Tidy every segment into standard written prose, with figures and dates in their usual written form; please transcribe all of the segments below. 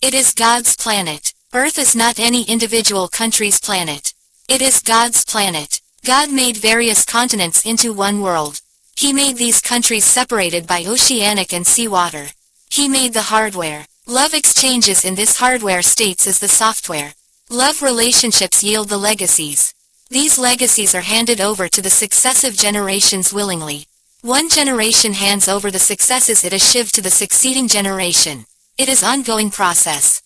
It is God's planet. Earth is not any individual country's planet. It is God's planet. God made various continents into one world. He made these countries separated by oceanic and seawater. He made the hardware. Love exchanges in this hardware states as the software. Love relationships yield the legacies. These legacies are handed over to the successive generations willingly. One generation hands over the successes it achieved to the succeeding generation. It is ongoing process.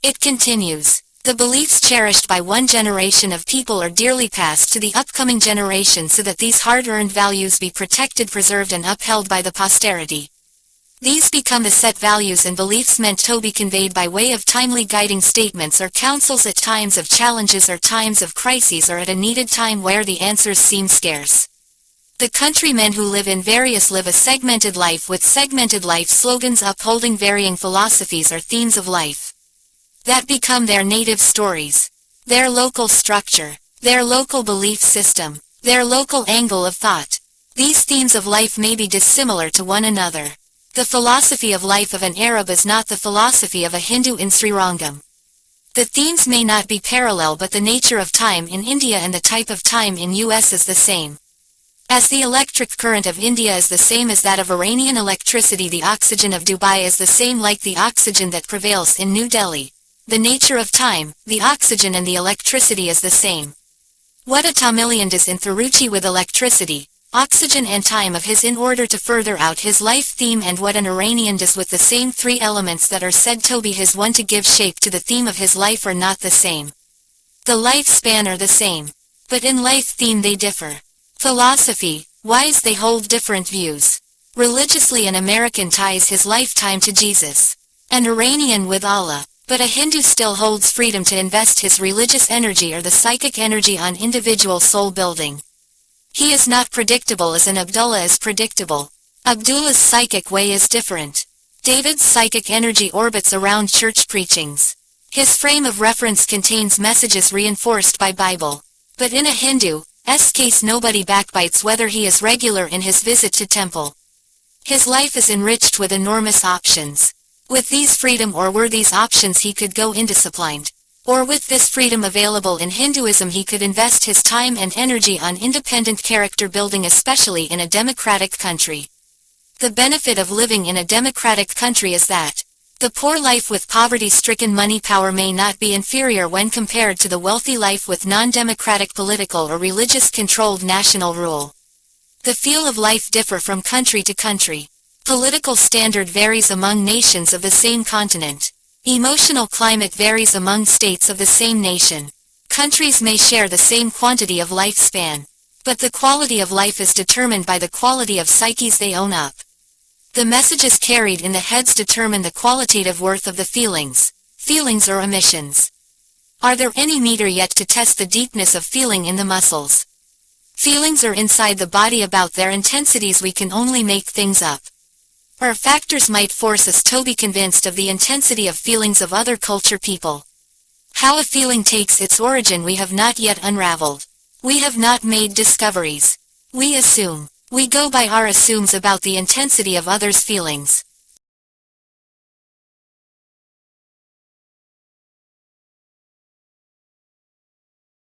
It continues. The beliefs cherished by one generation of people are dearly passed to the upcoming generation so that these hard-earned values be protected, preserved and upheld by the posterity. These become the set values and beliefs meant to be conveyed by way of timely guiding statements or counsels at times of challenges or times of crises or at a needed time where the answers seem scarce. The countrymen who live in various live a segmented life with segmented life slogans upholding varying philosophies or themes of life that become their native stories, their local structure, their local belief system, their local angle of thought. These themes of life may be dissimilar to one another. The philosophy of life of an Arab is not the philosophy of a Hindu in Srirangam. The themes may not be parallel, but the nature of time in India and the type of time in US is the same. As the electric current of India is the same as that of Iranian electricity, the oxygen of Dubai is the same like the oxygen that prevails in New Delhi. The nature of time, the oxygen and the electricity is the same. What a Tamilian does in Thiruchi with electricity, oxygen and time of his in order to further out his life theme, and what an Iranian does with the same three elements that are said to be his one to give shape to the theme of his life are not the same. The lifespan are the same, but in life theme they differ. Philosophy, wise they hold different views. Religiously an American ties his lifetime to Jesus. An Iranian with Allah, but a Hindu still holds freedom to invest his religious energy or the psychic energy on individual soul building. He is not predictable as an Abdullah is predictable. Abdullah's psychic way is different. David's psychic energy orbits around church preachings. His frame of reference contains messages reinforced by Bible. But in a Hindu's case nobody backbites whether he is regular in his visit to temple. His life is enriched with enormous options. With these freedom or were these options he could go indisciplined. Or with this freedom available in Hinduism he could invest his time and energy on independent character building, especially in a democratic country. The benefit of living in a democratic country is that the poor life with poverty-stricken money power may not be inferior when compared to the wealthy life with non-democratic political or religious-controlled national rule. The feel of life differ from country to country. Political standard varies among nations of the same continent. Emotional climate varies among states of the same nation. Countries may share the same quantity of lifespan, but the quality of life is determined by the quality of psyches they own up. The messages carried in the heads determine the qualitative worth of the feelings or emissions. Are there any meter yet to test the deepness of feeling in the muscles? Feelings are inside the body, about their intensities we can only make things up. Our factors might force us to be convinced of the intensity of feelings of other culture people. How a feeling takes its origin we have not yet unraveled. We have not made discoveries. We assume. We go by our assumes about the intensity of others' feelings.